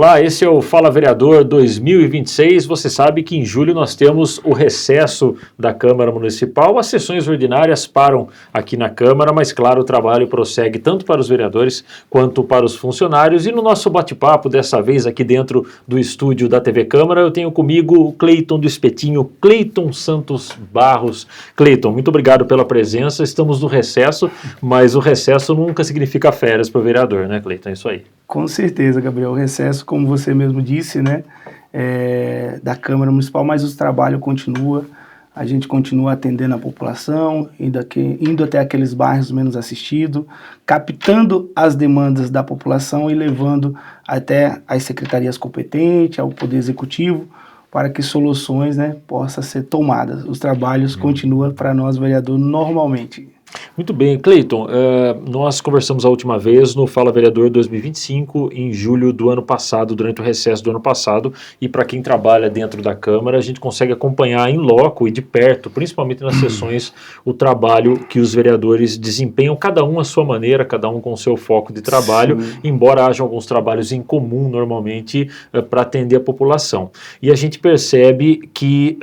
Olá, esse é o Fala Vereador 2026. Você sabe que em julho nós temos o recesso da Câmara Municipal. As sessões ordinárias param aqui na Câmara, mas claro, o trabalho prossegue tanto para os vereadores quanto para os funcionários. E no nosso bate-papo, dessa vez aqui dentro do estúdio da TV Câmara, eu tenho comigo o Cleiton do Espetinho, Cleiton Santos Barros. Cleiton, muito obrigado pela presença. Estamos no recesso, mas o recesso nunca significa férias para o vereador, né, Cleiton? É isso aí. Com certeza, Gabriel. O recesso, como você mesmo disse, né, da Câmara Municipal, mas o trabalho continua. A gente continua atendendo a população, indo até aqueles bairros menos assistidos, captando as demandas da população e levando até as secretarias competentes, ao Poder Executivo, para que soluções, né, possam ser tomadas. Os trabalhos continuam para nós, vereador, normalmente. Muito bem, Cleiton, nós conversamos a última vez no Fala Vereador 2025, em julho do ano passado, durante o recesso do ano passado, e para quem trabalha dentro da Câmara, a gente consegue acompanhar em loco e de perto, principalmente nas sessões, o trabalho que os vereadores desempenham, cada um à sua maneira, cada um com o seu foco de trabalho, sim, embora haja alguns trabalhos em comum, normalmente, para atender a população. E a gente percebe que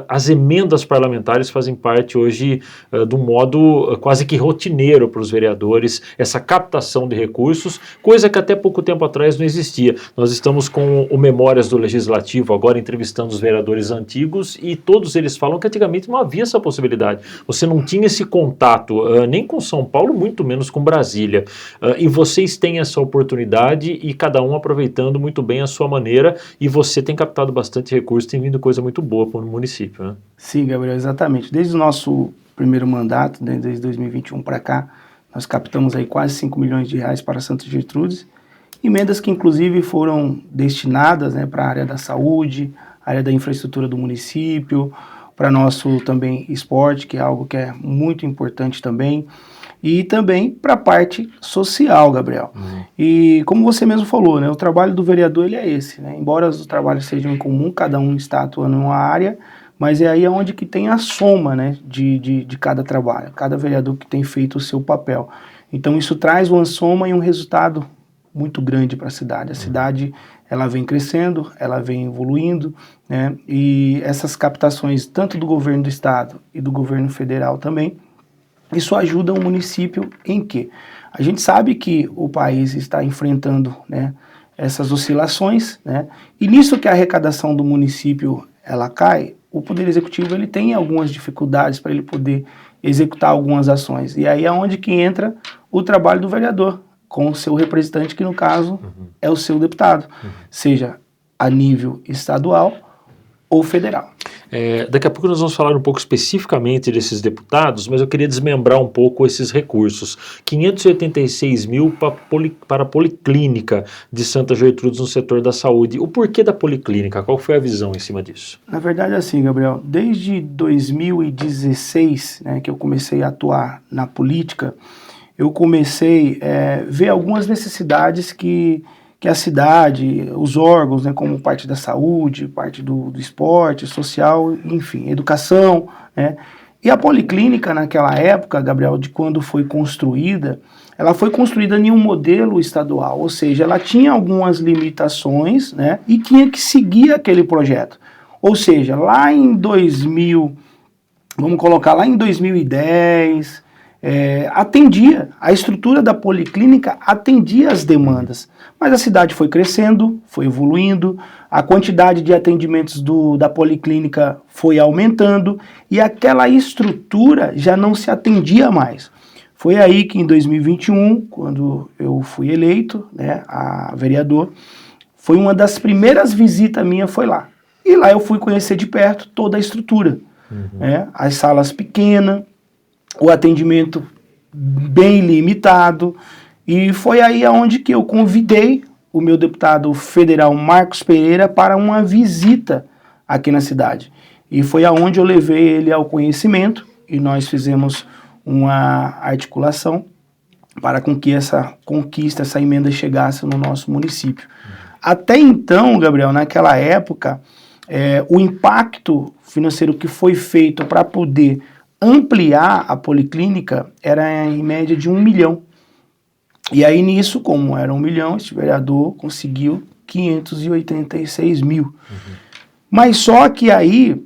as emendas parlamentares fazem parte hoje do modo quase que rotineiro para os vereadores, essa captação de recursos, coisa que até pouco tempo atrás não existia. Nós estamos com o Memórias do Legislativo, agora entrevistando os vereadores antigos, e todos eles falam que antigamente não havia essa possibilidade. Você não tinha esse contato, nem com São Paulo, muito menos com Brasília. E vocês têm essa oportunidade e cada um aproveitando muito bem a sua maneira, e você tem captado bastante recurso, tem vindo coisa muito boa para o município, né? Sim, Gabriel, exatamente. Desde o nosso primeiro mandato, né, desde 2021 para cá, nós captamos aí quase 5 milhões de reais para Santa Gertrudes, emendas que inclusive foram destinadas, né, para a área da saúde, área da infraestrutura do município, para nosso também esporte, que é algo que é muito importante também, e também para a parte social, Gabriel. E como você mesmo falou, né, o trabalho do vereador ele é esse, né, embora os trabalhos sejam em comum, cada um está atuando em uma área, mas é aí onde que tem a soma, né, de cada trabalho, cada vereador que tem feito o seu papel. Então isso traz uma soma e um resultado muito grande para a cidade. A cidade, ela vem crescendo, ela vem evoluindo, né, e essas captações, tanto do governo do estado e do governo federal também, isso ajuda o município em quê? A gente sabe que o país está enfrentando, né, essas oscilações, né, e nisso que a arrecadação do município ela cai, o Poder Executivo ele tem algumas dificuldades para ele poder executar algumas ações. E aí é onde que entra o trabalho do vereador, com o seu representante, que no caso é o seu deputado, seja a nível estadual ou federal. Daqui a pouco nós vamos falar um pouco especificamente desses deputados, mas eu queria desmembrar um pouco esses recursos. 586 mil para a Policlínica de Santa Gertrudes no setor da saúde. O porquê da Policlínica? Qual foi a visão em cima disso? Na verdade, assim, Gabriel, desde 2016, né, que eu comecei a atuar na política, eu comecei a ver algumas necessidades que a cidade, os órgãos, né, como parte da saúde, parte do esporte, social, enfim, educação, né? E a Policlínica naquela época, Gabriel, de quando foi construída, ela foi construída em um modelo estadual, ou seja, ela tinha algumas limitações, né, e tinha que seguir aquele projeto. Ou seja, lá em 2000, vamos colocar lá em 2010, atendia, a estrutura da Policlínica atendia as demandas, mas a cidade foi crescendo, foi evoluindo, a quantidade de atendimentos da Policlínica foi aumentando e aquela estrutura já não se atendia mais. Foi aí que em 2021, quando eu fui eleito, né, a vereador, foi uma das primeiras visitas minha foi lá. E lá eu fui conhecer de perto toda a estrutura, né, as salas pequenas, o atendimento bem limitado, e foi aí aonde que eu convidei o meu deputado federal Marcos Pereira para uma visita aqui na cidade. E foi aonde eu levei ele ao conhecimento e nós fizemos uma articulação para com que essa conquista, essa emenda chegasse no nosso município. Até então, Gabriel, naquela época, o impacto financeiro que foi feito para poder ampliar a Policlínica era em média de 1 milhão. E aí nisso, como era 1 milhão, esse vereador conseguiu 586 mil. Mas só que aí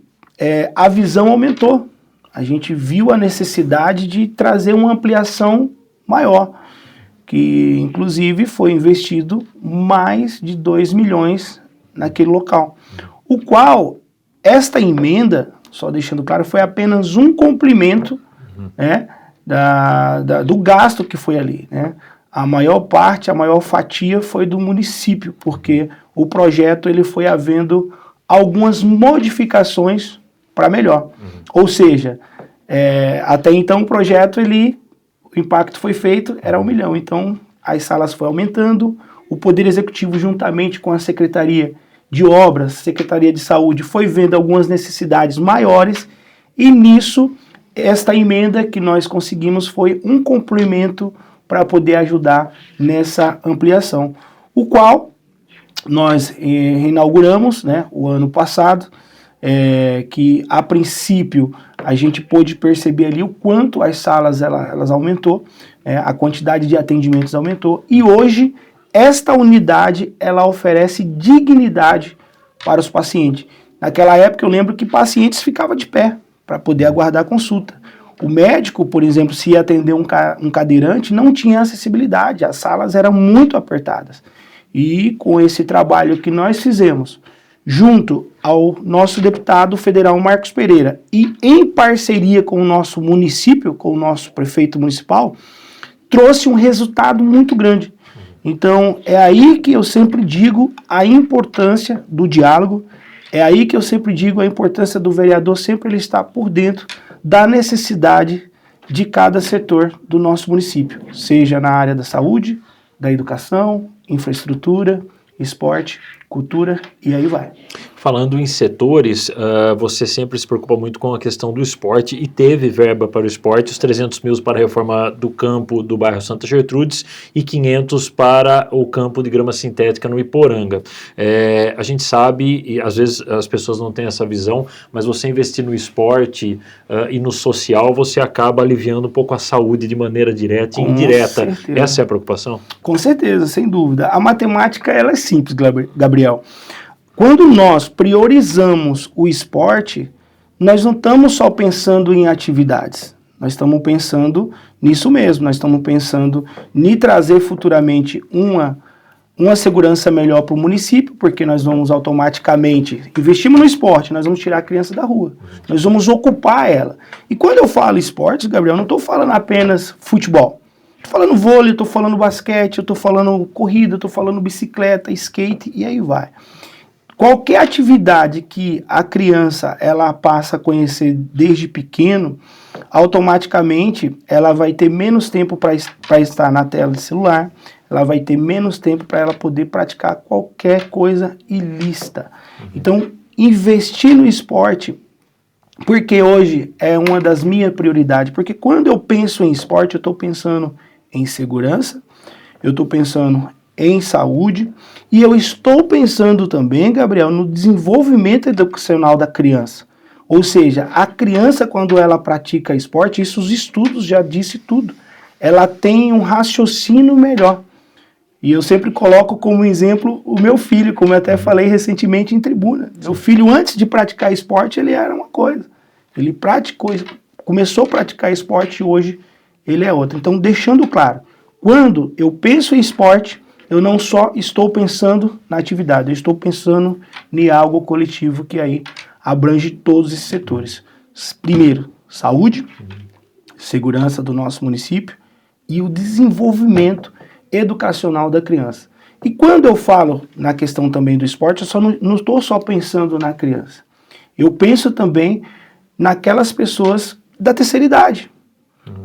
a visão aumentou. A gente viu a necessidade de trazer uma ampliação maior, que inclusive foi investido mais de 2 milhões naquele local. O qual, esta emenda, só deixando claro, foi apenas um complemento, né, do gasto que foi ali, né? A maior parte, a maior fatia foi do município, porque o projeto ele foi havendo algumas modificações para melhor. Ou seja, até então o projeto, o impacto foi feito, era 1 milhão. Então as salas foram aumentando, o Poder Executivo juntamente com a Secretaria de Obras, Secretaria de Saúde, foi vendo algumas necessidades maiores e nisso esta emenda que nós conseguimos foi um complemento para poder ajudar nessa ampliação, o qual nós inauguramos, né, o ano passado, que a princípio a gente pôde perceber ali o quanto as salas elas aumentou, a quantidade de atendimentos aumentou, e hoje esta unidade ela oferece dignidade para os pacientes. Naquela época eu lembro que pacientes ficavam de pé para poder aguardar a consulta. O médico, por exemplo, se ia atender um cadeirante, não tinha acessibilidade, as salas eram muito apertadas. E com esse trabalho que nós fizemos, junto ao nosso deputado federal Marcos Pereira, e em parceria com o nosso município, com o nosso prefeito municipal, trouxe um resultado muito grande. Então, é aí que eu sempre digo a importância do diálogo, é aí que eu sempre digo a importância do vereador sempre ele estar por dentro da necessidade de cada setor do nosso município, seja na área da saúde, da educação, infraestrutura, esporte, cultura e aí vai. Falando em setores, você sempre se preocupa muito com a questão do esporte e teve verba para o esporte, os 300 mil para a reforma do campo do bairro Santa Gertrudes e 500 para o campo de grama sintética no Iporanga. A gente sabe, e às vezes as pessoas não têm essa visão, mas você investir no esporte e no social, você acaba aliviando um pouco a saúde de maneira direta e indireta. Certeza. Essa é a preocupação? Com certeza, sem dúvida. A matemática ela é simples, Gabriel. Quando nós priorizamos o esporte, nós não estamos só pensando em atividades, nós estamos pensando nisso mesmo, nós estamos pensando em trazer futuramente uma segurança melhor para o município, porque nós vamos automaticamente, investimos no esporte, nós vamos tirar a criança da rua, nós vamos ocupar ela. E quando eu falo esportes, Gabriel, não estou falando apenas futebol, estou falando vôlei, estou falando basquete, estou falando corrida, estou falando bicicleta, skate e aí vai. Qualquer atividade que a criança ela passa a conhecer desde pequeno, automaticamente ela vai ter menos tempo para estar na tela de celular, ela vai ter menos tempo para ela poder praticar qualquer coisa ilícita. Então, investir no esporte, porque hoje é uma das minhas prioridades, porque quando eu penso em esporte, eu estou pensando em segurança, eu estou pensando em saúde, e eu estou pensando também, Gabriel, no desenvolvimento educacional da criança. Ou seja, a criança, quando ela pratica esporte, isso os estudos já disse tudo, ela tem um raciocínio melhor. E eu sempre coloco como exemplo o meu filho, como eu até falei recentemente em tribuna. Meu filho, antes de praticar esporte, ele era uma coisa. Ele começou a praticar esporte e hoje ele é outra. Então, deixando claro, quando eu penso em esporte, eu não só estou pensando na atividade, eu estou pensando em algo coletivo que aí abrange todos esses setores. Primeiro, saúde, segurança do nosso município e o desenvolvimento educacional da criança. E quando eu falo na questão também do esporte, eu não estou só pensando na criança. Eu penso também naquelas pessoas da terceira idade.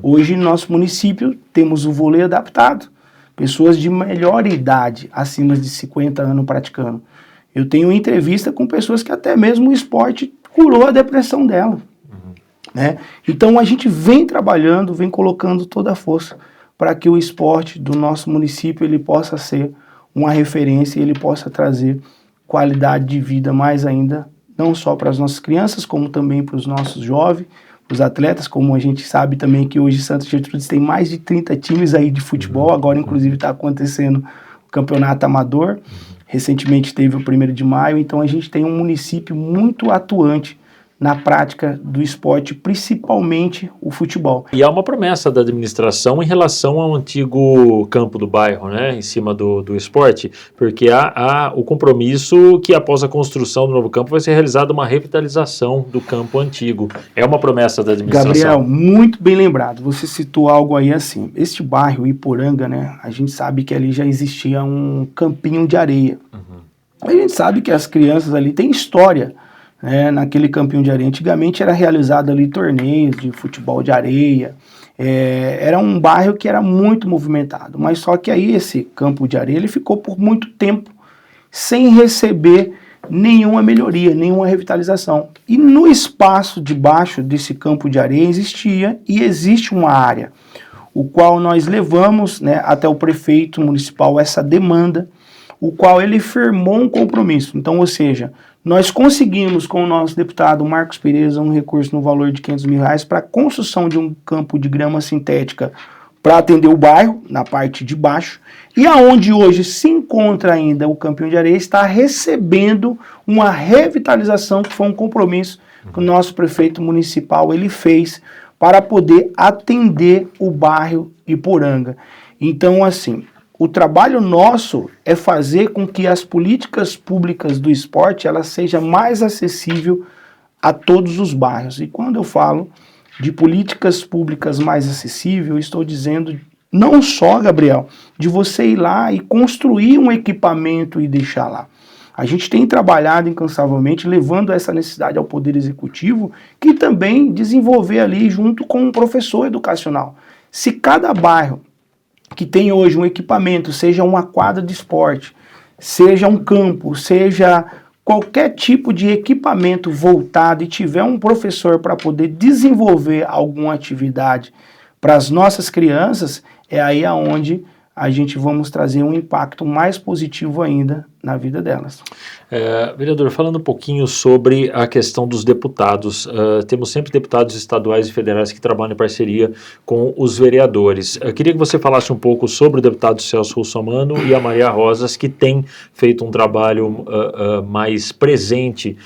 Hoje, no nosso município, temos o vôlei adaptado. Pessoas de melhor idade, acima de 50 anos praticando. Eu tenho entrevista com pessoas que até mesmo o esporte curou a depressão dela. Né? Então a gente vem trabalhando, vem colocando toda a força para que o esporte do nosso município ele possa ser uma referência e ele possa trazer qualidade de vida mais ainda, não só para as nossas crianças, como também para os nossos jovens, os atletas, como a gente sabe também que hoje Santa Gertrudes tem mais de 30 times aí de futebol, agora inclusive está acontecendo o campeonato amador, recentemente teve o 1º de maio, então a gente tem um município muito atuante na prática do esporte, principalmente o futebol. E há uma promessa da administração em relação ao antigo campo do bairro, né, em cima do esporte, porque há o compromisso que após a construção do novo campo vai ser realizada uma revitalização do campo antigo. É uma promessa da administração. Gabriel, muito bem lembrado, você citou algo aí assim, este bairro, Iporanga, né, a gente sabe que ali já existia um campinho de areia. A gente sabe que as crianças ali têm história, naquele campinho de areia. Antigamente era realizado ali torneios de futebol de areia, era um bairro que era muito movimentado, mas só que aí esse campo de areia ele ficou por muito tempo sem receber nenhuma melhoria, nenhuma revitalização. E no espaço debaixo desse campo de areia existia e existe uma área, o qual nós levamos, até o prefeito municipal essa demanda, o qual ele firmou um compromisso. Então, ou seja, nós conseguimos com o nosso deputado Marcos Pereira um recurso no valor de R$500 mil para a construção de um campo de grama sintética para atender o bairro, na parte de baixo, e aonde hoje se encontra ainda o campinho de areia, está recebendo uma revitalização, que foi um compromisso que o nosso prefeito municipal ele fez para poder atender o bairro Iporanga. Então, assim, o trabalho nosso é fazer com que as políticas públicas do esporte ela seja mais acessível a todos os bairros. E quando eu falo de políticas públicas mais acessíveis, eu estou dizendo não só, Gabriel, de você ir lá e construir um equipamento e deixar lá. A gente tem trabalhado incansavelmente levando essa necessidade ao Poder Executivo, que também desenvolver ali junto com um professor educacional. Se cada bairro que tem hoje um equipamento, seja uma quadra de esporte, seja um campo, seja qualquer tipo de equipamento voltado e tiver um professor para poder desenvolver alguma atividade para as nossas crianças, é aí aonde a gente vamos trazer um impacto mais positivo ainda na vida delas. Vereador, falando um pouquinho sobre a questão dos deputados, temos sempre deputados estaduais e federais que trabalham em parceria com os vereadores. Queria que você falasse um pouco sobre o deputado Celso Russomano e a Maria Rosas, que tem feito um trabalho mais presente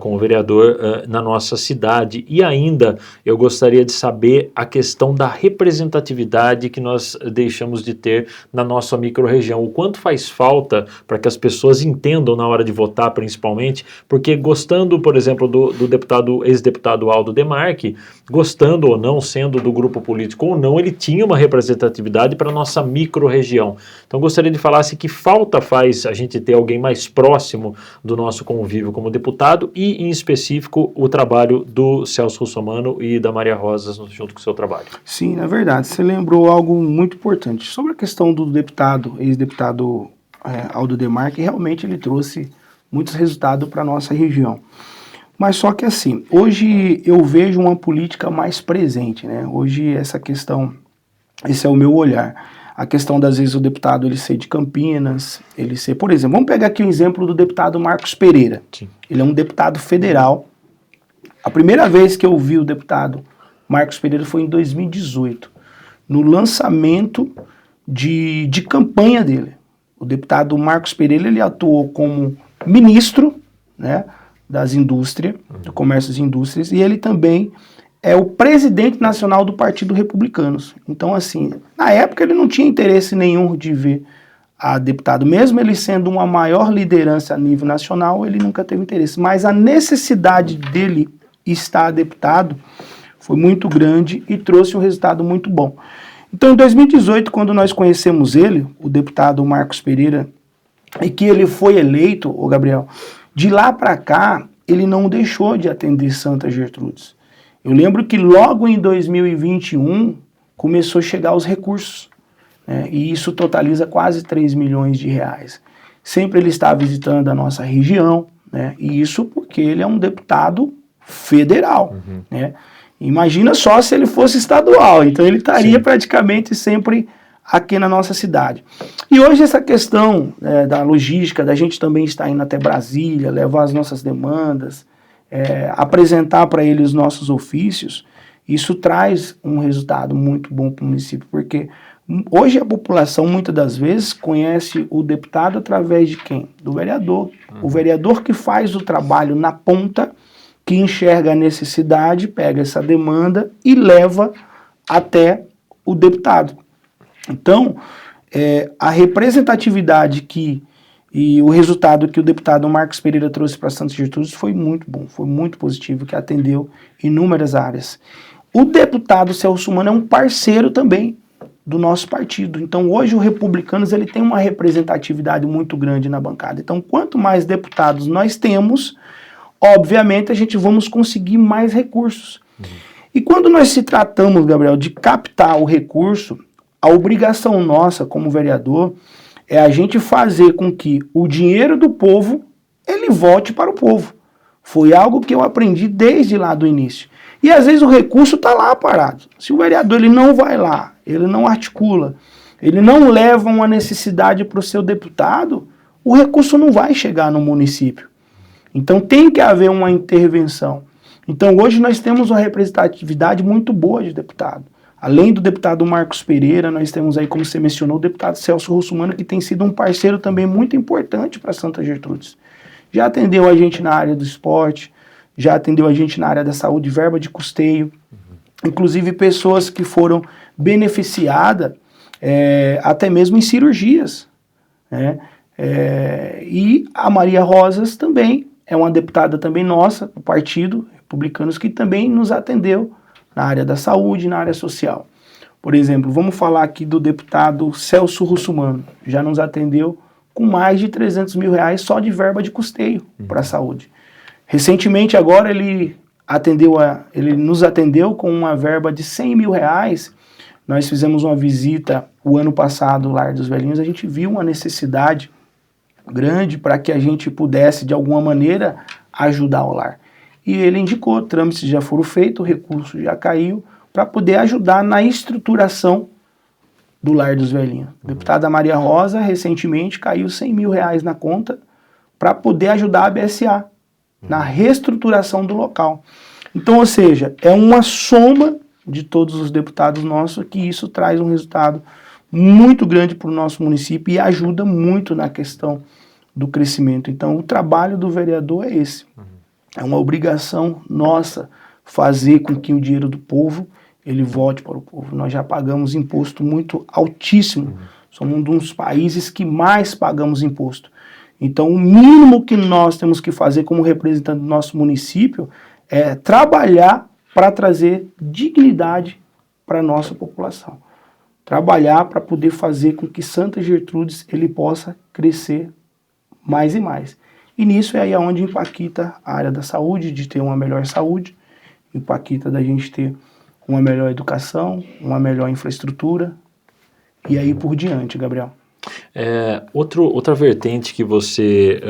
com o vereador na nossa cidade. E ainda, eu gostaria de saber a questão da representatividade que nós deixamos de ter na nossa microrregião. O quanto faz falta para que as pessoas entendam na hora de votar, principalmente, porque gostando, por exemplo, do ex-deputado Aldo Demarque, gostando ou não, sendo do grupo político ou não, ele tinha uma representatividade para a nossa micro-região. Então gostaria de falar que falta faz a gente ter alguém mais próximo do nosso convívio como deputado e, em específico, o trabalho do Celso Russomano e da Maria Rosas junto com o seu trabalho. Sim, na verdade, você lembrou algo muito importante. Sobre a questão do deputado, ex-deputado Aldo Demarque, realmente ele trouxe muitos resultados para a nossa região. Mas só que assim, hoje eu vejo uma política mais presente, né? Hoje essa questão, esse é o meu olhar. A questão das vezes o deputado ele ser de Campinas, ele ser, por exemplo, vamos pegar aqui o exemplo do deputado Marcos Pereira. Sim. Ele é um deputado federal. A primeira vez que eu vi o deputado Marcos Pereira foi em 2018, no lançamento de campanha dele. O deputado Marcos Pereira ele atuou como ministro, né, das indústrias, do comércio e indústrias, e ele também é o presidente nacional do Partido Republicanos. Então, assim, na época ele não tinha interesse nenhum de ver a deputado, mesmo ele sendo uma maior liderança a nível nacional, ele nunca teve interesse. Mas a necessidade dele estar deputado foi muito grande e trouxe um resultado muito bom. Então, em 2018, quando nós conhecemos ele, o deputado Marcos Pereira, e que ele foi eleito, o Gabriel, de lá para cá, ele não deixou de atender Santa Gertrudes. Eu lembro que logo em 2021 começou a chegar os recursos, né, e isso totaliza quase 3 milhões de reais. Sempre ele está visitando a nossa região, né, e isso porque ele é um deputado federal, né? Imagina só se ele fosse estadual, então ele estaria praticamente sempre aqui na nossa cidade. E hoje essa questão da logística, da gente também estar indo até Brasília, levar as nossas demandas, apresentar para ele os nossos ofícios, isso traz um resultado muito bom para o município, porque Hoje a população, muitas das vezes, conhece o deputado através de quem? Do vereador. O vereador que faz o trabalho na ponta, que enxerga a necessidade, pega essa demanda e leva até o deputado. Então, a representatividade e o resultado que o deputado Marcos Pereira trouxe para Santa Gertrudes foi muito bom, foi muito positivo, que atendeu inúmeras áreas. O deputado Celso Russomano é um parceiro também do nosso partido. Então, hoje o Republicanos ele tem uma representatividade muito grande na bancada. Então, quanto mais deputados nós temos, obviamente a gente vamos conseguir mais recursos. E quando nós se tratamos, Gabriel, de captar o recurso, a obrigação nossa como vereador é a gente fazer com que o dinheiro do povo, ele volte para o povo. Foi algo que eu aprendi desde lá do início. E às vezes o recurso está lá parado. Se o vereador ele não vai lá, ele não articula, ele não leva uma necessidade para o seu deputado, o recurso não vai chegar no município. Então tem que haver uma intervenção. Então hoje nós temos uma representatividade muito boa de deputado. Além do deputado Marcos Pereira, nós temos aí, como você mencionou, o deputado Celso Russomano, que tem sido um parceiro também muito importante para Santa Gertrudes. Já atendeu a gente na área do esporte, já atendeu a gente na área da saúde, verba de custeio, inclusive pessoas que foram beneficiadas até mesmo em cirurgias, né? E a Maria Rosas também é uma deputada também nossa, do Partido Republicanos, que também nos atendeu na área da saúde, na área social. Por exemplo, vamos falar aqui do deputado Celso Russomano, já nos atendeu com mais de 300 mil reais só de verba de custeio para a saúde. Recentemente agora ele nos atendeu com uma verba de 100 mil reais. Nós fizemos uma visita o ano passado no Lar dos Velhinhos, a gente viu uma necessidade grande para que a gente pudesse de alguma maneira ajudar o lar. E ele indicou, trâmites já foram feitos, o recurso já caiu, para poder ajudar na estruturação do Lar dos Velhinhos. A deputada Maria Rosa, recentemente, caiu 100 mil reais na conta para poder ajudar a BSA na reestruturação do local. Então, ou seja, é uma soma de todos os deputados nossos que isso traz um resultado muito grande para o nosso município e ajuda muito na questão do crescimento. Então, o trabalho do vereador é esse. É uma obrigação nossa fazer com que o dinheiro do povo ele volte para o povo. Nós já pagamos imposto muito altíssimo. Somos um dos países que mais pagamos imposto. Então, o mínimo que nós temos que fazer como representante do nosso município é trabalhar para trazer dignidade para a nossa população. Trabalhar para poder fazer com que Santa Gertrudes ele possa crescer mais e mais. E nisso é aí onde impacta a área da saúde, de ter uma melhor saúde, impacta da gente ter uma melhor educação, uma melhor infraestrutura, e aí por diante, Gabriel. Outra vertente que você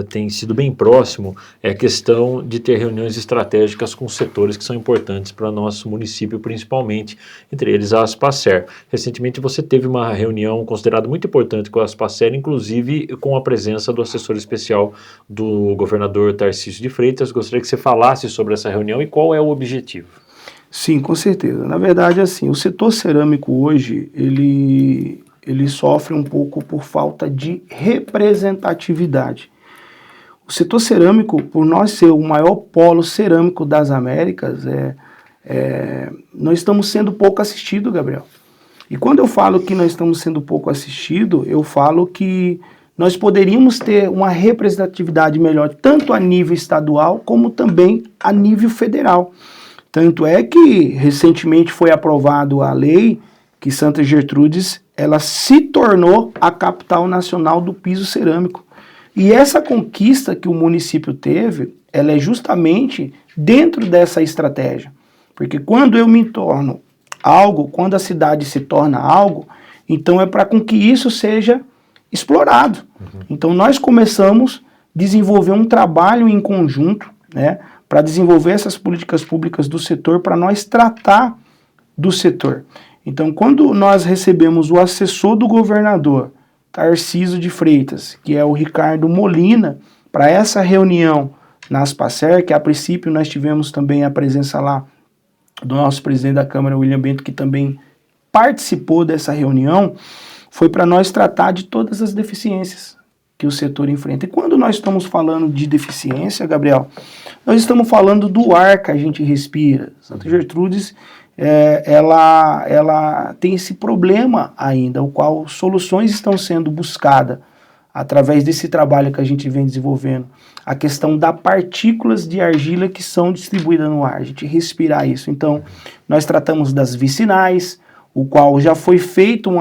tem sido bem próximo é a questão de ter reuniões estratégicas com setores que são importantes para o nosso município, principalmente, entre eles a Aspacer. Recentemente você teve uma reunião considerada muito importante com a Aspacer, inclusive com a presença do assessor especial do governador Tarcísio de Freitas. Gostaria que você falasse sobre essa reunião e qual é o objetivo. Sim, com certeza. Na verdade, assim, o setor cerâmico hoje, ele sofre um pouco por falta de representatividade. O setor cerâmico, por nós ser o maior polo cerâmico das Américas, nós estamos sendo pouco assistidos, Gabriel. E quando eu falo que nós estamos sendo pouco assistidos, eu falo que nós poderíamos ter uma representatividade melhor, tanto a nível estadual, como também a nível federal. Tanto é que recentemente foi aprovado a lei que Santa Gertrudes ela se tornou a capital nacional do piso cerâmico. E essa conquista que o município teve, ela é justamente dentro dessa estratégia. Porque quando eu me torno algo, quando a cidade se torna algo, então é para com que isso seja explorado. Então nós começamos a desenvolver um trabalho em conjunto, né, para desenvolver essas políticas públicas do setor, para nós tratar do setor. Então, quando nós recebemos o assessor do governador, Tarcísio de Freitas, que é o Ricardo Molina, para essa reunião na Aspacer, que a princípio nós tivemos também a presença lá do nosso presidente da Câmara, William Bento, que também participou dessa reunião foi para nós tratar de todas as deficiências que o setor enfrenta. E quando nós estamos falando de deficiência, Gabriel, nós estamos falando do ar que a gente respira. Santa Gertrudes, ela tem esse problema ainda, o qual soluções estão sendo buscadas através desse trabalho que a gente vem desenvolvendo. A questão das partículas de argila que são distribuídas no ar, a gente respirar isso. Então, nós tratamos das vicinais, o qual já foi feito um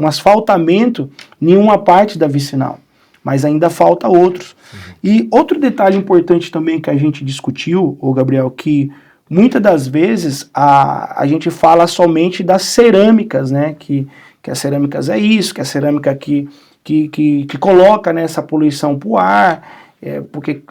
asfaltamento em uma parte da vicinal, mas ainda falta outros. E outro detalhe importante também que a gente discutiu, Gabriel, que muitas das vezes a gente fala somente das cerâmicas, né, que as cerâmicas é isso, que a cerâmica que coloca, né, essa poluição para o ar, porque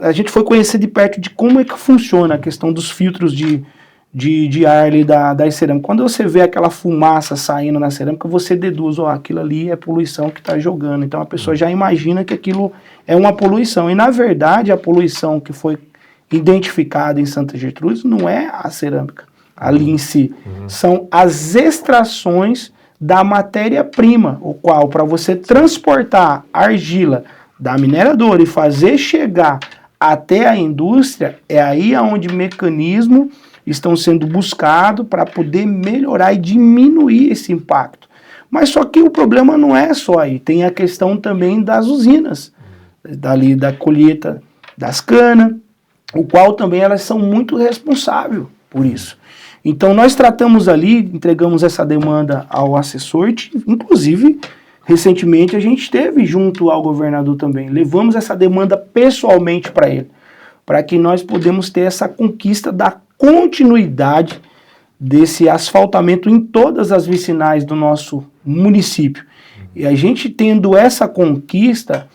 a gente foi conhecer de perto de como é que funciona a questão dos filtros de ar ali da cerâmica. Quando você vê aquela fumaça saindo na cerâmica, você deduz, aquilo ali é poluição que está jogando. Então a pessoa já imagina que aquilo é uma poluição. E na verdade a poluição que foi identificada em Santa Gertrudes não é a cerâmica ali em si. São as extrações da matéria-prima, o qual para você transportar argila da mineradora e fazer chegar até a indústria, é aí onde mecanismo estão sendo buscados para poder melhorar e diminuir esse impacto. Mas só que o problema não é só aí, tem a questão também das usinas, dali da colheita das canas, o qual também elas são muito responsáveis por isso. Então nós tratamos ali, entregamos essa demanda ao assessor, inclusive recentemente a gente esteve junto ao governador também, levamos essa demanda pessoalmente para ele, para que nós podemos ter essa conquista da continuidade desse asfaltamento em todas as vicinais do nosso município. E a gente tendo essa conquista,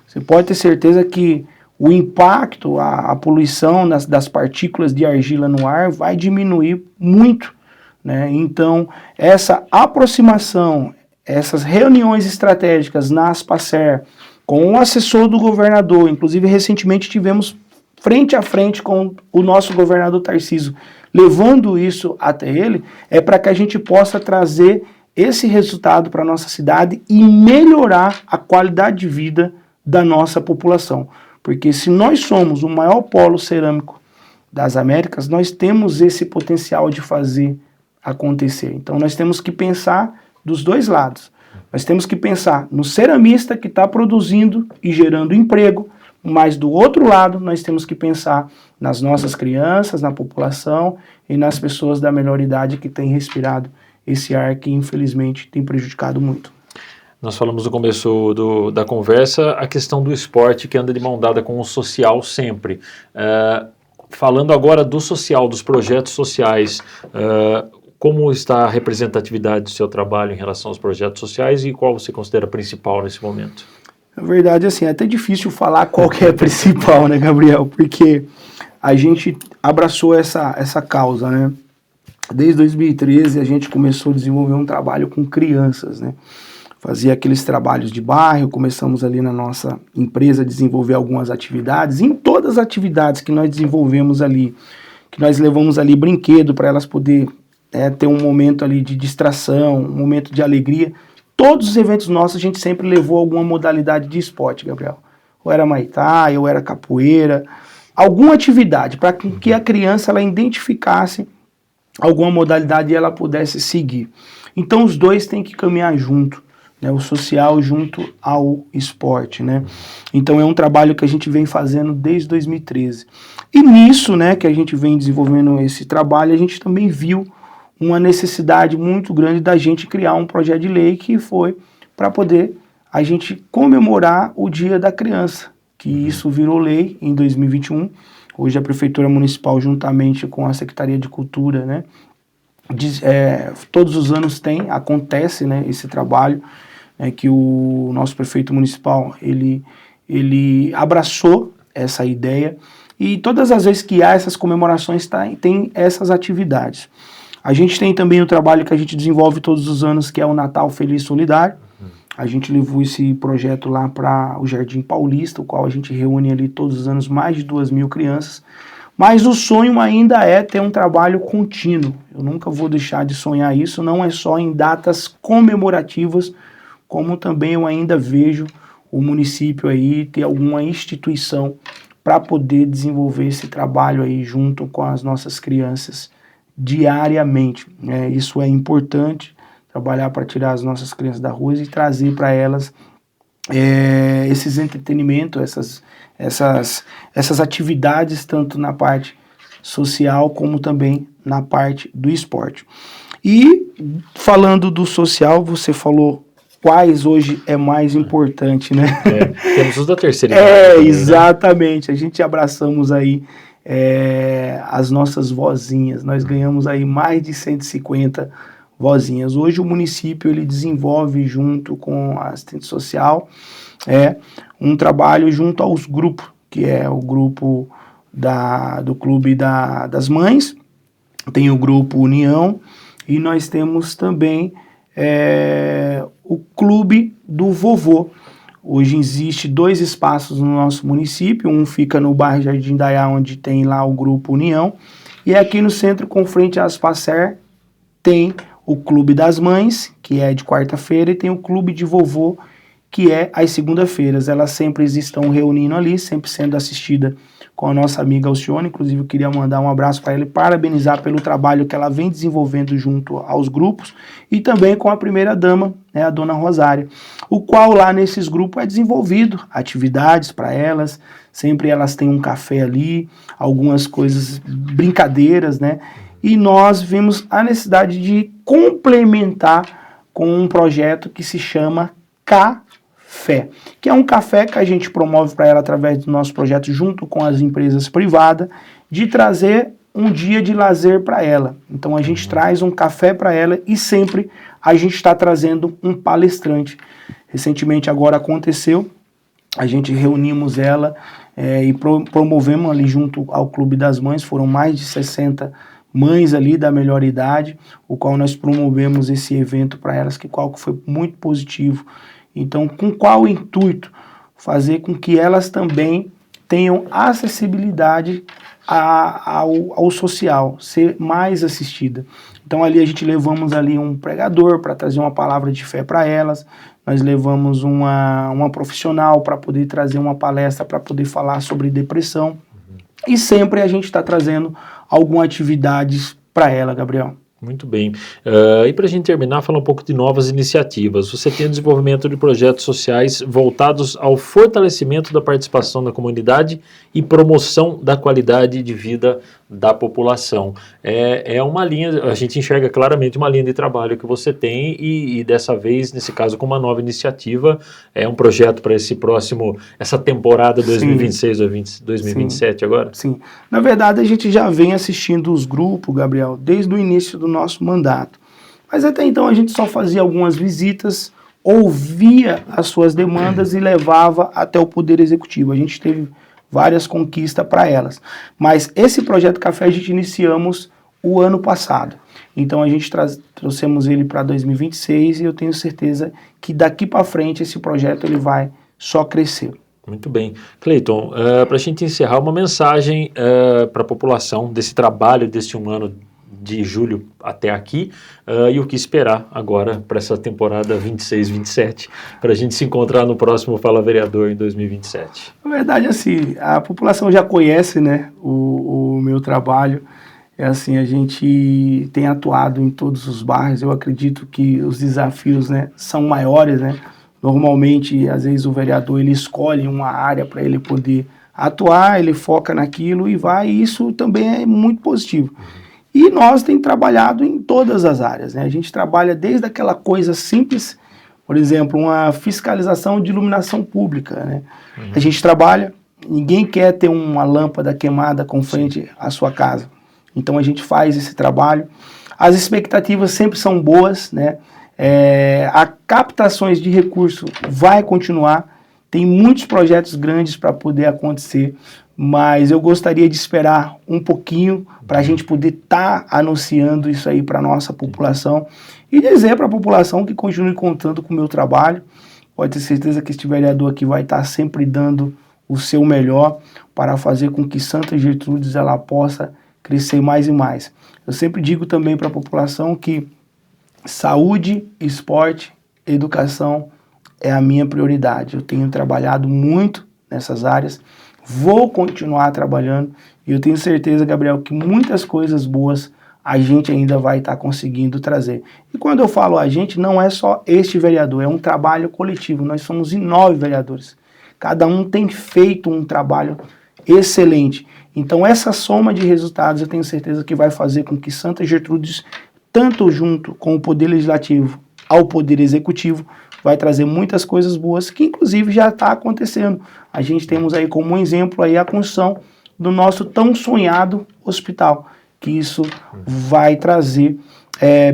você pode ter certeza que o impacto, a poluição das partículas de argila no ar vai diminuir muito, né? Então, essa aproximação, essas reuniões estratégicas na Aspacer, com o assessor do governador, inclusive recentemente tivemos frente a frente com o nosso governador Tarcísio, levando isso até ele, é para que a gente possa trazer esse resultado para a nossa cidade e melhorar a qualidade de vida da nossa população. Porque se nós somos o maior polo cerâmico das Américas, nós temos esse potencial de fazer acontecer. Então nós temos que pensar dos dois lados. Nós temos que pensar no ceramista que está produzindo e gerando emprego, mas do outro lado nós temos que pensar nas nossas crianças, na população e nas pessoas da melhor idade que têm respirado esse ar que infelizmente tem prejudicado muito. Nós falamos no começo da conversa a questão do esporte que anda de mão dada com o social sempre. Falando agora do social, dos projetos sociais, como está a representatividade do seu trabalho em relação aos projetos sociais e qual você considera principal nesse momento? Na verdade, assim, é até difícil falar qual que é a principal, né, Gabriel? Porque a gente abraçou essa causa, né? Desde 2013 a gente começou a desenvolver um trabalho com crianças, né? Fazia aqueles trabalhos de bairro, começamos ali na nossa empresa a desenvolver algumas atividades. Em todas as atividades que nós desenvolvemos ali, que nós levamos ali brinquedo para elas poder ter um momento ali de distração, um momento de alegria. Todos os eventos nossos a gente sempre levou alguma modalidade de esporte, Gabriel. Ou era Muay Thai, ou era capoeira, alguma atividade para que a criança ela identificasse alguma modalidade e ela pudesse seguir. Então os dois têm que caminhar junto, né? O social junto ao esporte, né? Então é um trabalho que a gente vem fazendo desde 2013. E nisso, né, que a gente vem desenvolvendo esse trabalho, a gente também viu uma necessidade muito grande da gente criar um projeto de lei que foi para poder a gente comemorar o Dia da Criança, que isso virou lei em 2021. Hoje a Prefeitura Municipal, juntamente com a Secretaria de Cultura, né, todos os anos acontece, né, esse trabalho, que o nosso Prefeito Municipal, ele abraçou essa ideia e todas as vezes que há essas comemorações tem essas atividades. A gente tem também o trabalho que a gente desenvolve todos os anos, que é o Natal Feliz Solidário. A gente levou esse projeto lá para o Jardim Paulista, o qual a gente reúne ali todos os anos mais de 2.000 crianças, Mas o sonho ainda é ter um trabalho contínuo. Eu nunca vou deixar de sonhar isso, não é só em datas comemorativas, como também eu ainda vejo o município aí ter alguma instituição para poder desenvolver esse trabalho aí junto com as nossas crianças diariamente. Isso é importante, trabalhar para tirar as nossas crianças da rua e trazer para elas esses entretenimentos, essas atividades, tanto na parte social como também na parte do esporte. E falando do social, você falou quais hoje é mais importante, né? Temos os da terceira idade. Também, exatamente. Né? A gente abraçamos aí as nossas vozinhas. Nós ganhamos aí mais de 150 vozinhas. Hoje o município ele desenvolve junto com a assistente social um trabalho junto aos grupos, que é o grupo do Clube das Mães, tem o grupo União e nós temos também o Clube do Vovô. Hoje existe 2 espaços no nosso município, um fica no bairro Jardim Daiá, onde tem lá o grupo União, e aqui no centro, com frente à Aspacer, tem o Clube das Mães, que é de quarta-feira, e tem o Clube de Vovô, que é às segunda-feiras. Elas sempre estão reunindo ali, sempre sendo assistida com a nossa amiga Alcione. Inclusive eu queria mandar um abraço para ela e parabenizar pelo trabalho que ela vem desenvolvendo junto aos grupos, e também com a primeira dama, a dona Rosária, o qual lá nesses grupos é desenvolvido atividades para elas, sempre elas têm um café ali, algumas coisas, brincadeiras, né? E nós vimos a necessidade de complementar com um projeto que se chama Café, que é um café que a gente promove para ela através do nosso projeto junto com as empresas privadas, de trazer um dia de lazer para ela. Então a gente traz um café para ela e sempre a gente está trazendo um palestrante. Recentemente agora aconteceu, a gente reunimos ela e promovemos ali junto ao Clube das Mães, foram mais de 60 mães ali da melhor idade, o qual nós promovemos esse evento para elas, que foi muito positivo. Então, com qual intuito? Fazer com que elas também tenham acessibilidade ao social, ser mais assistida. Então, ali a gente levamos ali um pregador para trazer uma palavra de fé para elas, nós levamos uma profissional para poder trazer uma palestra para poder falar sobre depressão, e sempre a gente está trazendo algumas atividades para ela, Gabriel. Muito bem. E para a gente terminar, falar um pouco de novas iniciativas. Você tem o desenvolvimento de projetos sociais voltados ao fortalecimento da participação da comunidade e promoção da qualidade de vida da população. É uma linha, a gente enxerga claramente uma linha de trabalho que você tem e dessa vez, nesse caso, com uma nova iniciativa, é um projeto para essa temporada 2026-2027 agora? Sim. Na verdade, a gente já vem assistindo os grupos, Gabriel, desde o início do nosso mandato. Mas até então a gente só fazia algumas visitas, ouvia as suas demandas e levava até o Poder Executivo. A gente teve várias conquistas para elas. Mas esse projeto Café a gente iniciamos o ano passado. Então a gente trouxemos ele para 2026 e eu tenho certeza que daqui para frente esse projeto ele vai só crescer. Muito bem. Cleiton, para a gente encerrar, uma mensagem para a população desse trabalho deste um ano de julho até aqui e o que esperar agora para essa temporada 26-27, para a gente se encontrar no próximo Fala Vereador em 2027. Na verdade, assim, a população já conhece, né, o meu trabalho. A gente tem atuado em todos os bairros. Eu acredito que os desafios, né, são maiores, né. Normalmente, às vezes o vereador ele escolhe uma área para ele poder atuar, ele foca naquilo e vai, e isso também é muito positivo. E nós temos trabalhado em todas as áreas, né? A gente trabalha desde aquela coisa simples, por exemplo, uma fiscalização de iluminação pública, né? A gente trabalha, ninguém quer ter uma lâmpada queimada com frente à sua casa. Então a gente faz esse trabalho. As expectativas sempre são boas, né? A captações de recurso vai continuar, tem muitos projetos grandes para poder acontecer, mas eu gostaria de esperar um pouquinho para a gente poder estar anunciando isso aí para a nossa população e dizer para a população que continue contando com o meu trabalho. Pode ter certeza que este vereador aqui vai estar sempre dando o seu melhor para fazer com que Santa Gertrudes ela possa crescer mais e mais. Eu sempre digo também para a população que saúde, esporte, educação é a minha prioridade. Eu tenho trabalhado muito nessas áreas, vou continuar trabalhando e eu tenho certeza, Gabriel, que muitas coisas boas a gente ainda vai estar conseguindo trazer. E quando eu falo a gente, não é só este vereador, é um trabalho coletivo. Nós somos 9 vereadores. Cada um tem feito um trabalho excelente. Então essa soma de resultados eu tenho certeza que vai fazer com que Santa Gertrudes, tanto junto com o Poder Legislativo ao Poder Executivo, vai trazer muitas coisas boas que inclusive já está acontecendo. A gente temos aí como um exemplo aí a construção do nosso tão sonhado hospital, que isso vai trazer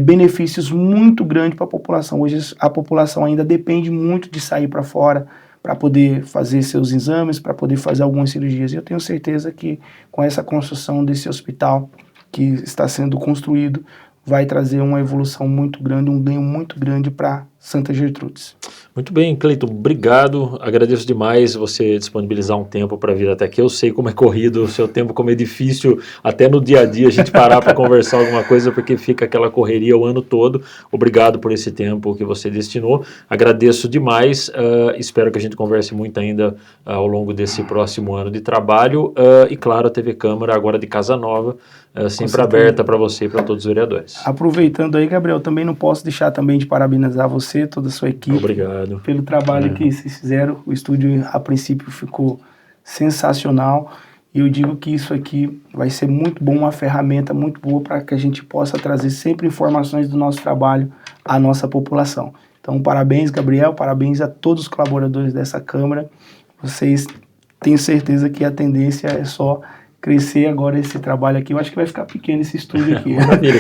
benefícios muito grandes para a população. Hoje a população ainda depende muito de sair para fora para poder fazer seus exames, para poder fazer algumas cirurgias. E eu tenho certeza que com essa construção desse hospital que está sendo construído, vai trazer uma evolução muito grande, um ganho muito grande para Santa Gertrudes. Muito bem, Cleiton, obrigado, agradeço demais você disponibilizar um tempo para vir até aqui. Eu sei como é corrido o seu tempo, como é difícil até no dia a dia a gente parar para conversar alguma coisa, porque fica aquela correria o ano todo. Obrigado por esse tempo que você destinou, agradeço demais, espero que a gente converse muito ainda ao longo desse próximo ano de trabalho, e claro, a TV Câmara agora de Casa Nova, sempre aberta para você e para todos os vereadores. Aproveitando aí, Gabriel, também não posso deixar também de parabenizar você, toda a sua equipe. Obrigado. Pelo trabalho que vocês fizeram. O estúdio, a princípio, ficou sensacional. E eu digo que isso aqui vai ser muito bom, uma ferramenta muito boa para que a gente possa trazer sempre informações do nosso trabalho à nossa população. Então, parabéns, Gabriel, parabéns a todos os colaboradores dessa Câmara. Vocês têm certeza que a tendência é só crescer agora esse trabalho aqui. Eu acho que vai ficar pequeno esse estúdio aqui. Maravilha,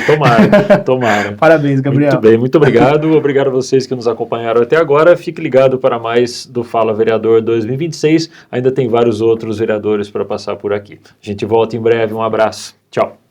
tomara. Parabéns, Gabriel. Muito bem, muito obrigado. Obrigado a vocês que nos acompanharam até agora. Fique ligado para mais do Fala Vereador 2026. Ainda tem vários outros vereadores para passar por aqui. A gente volta em breve. Um abraço. Tchau.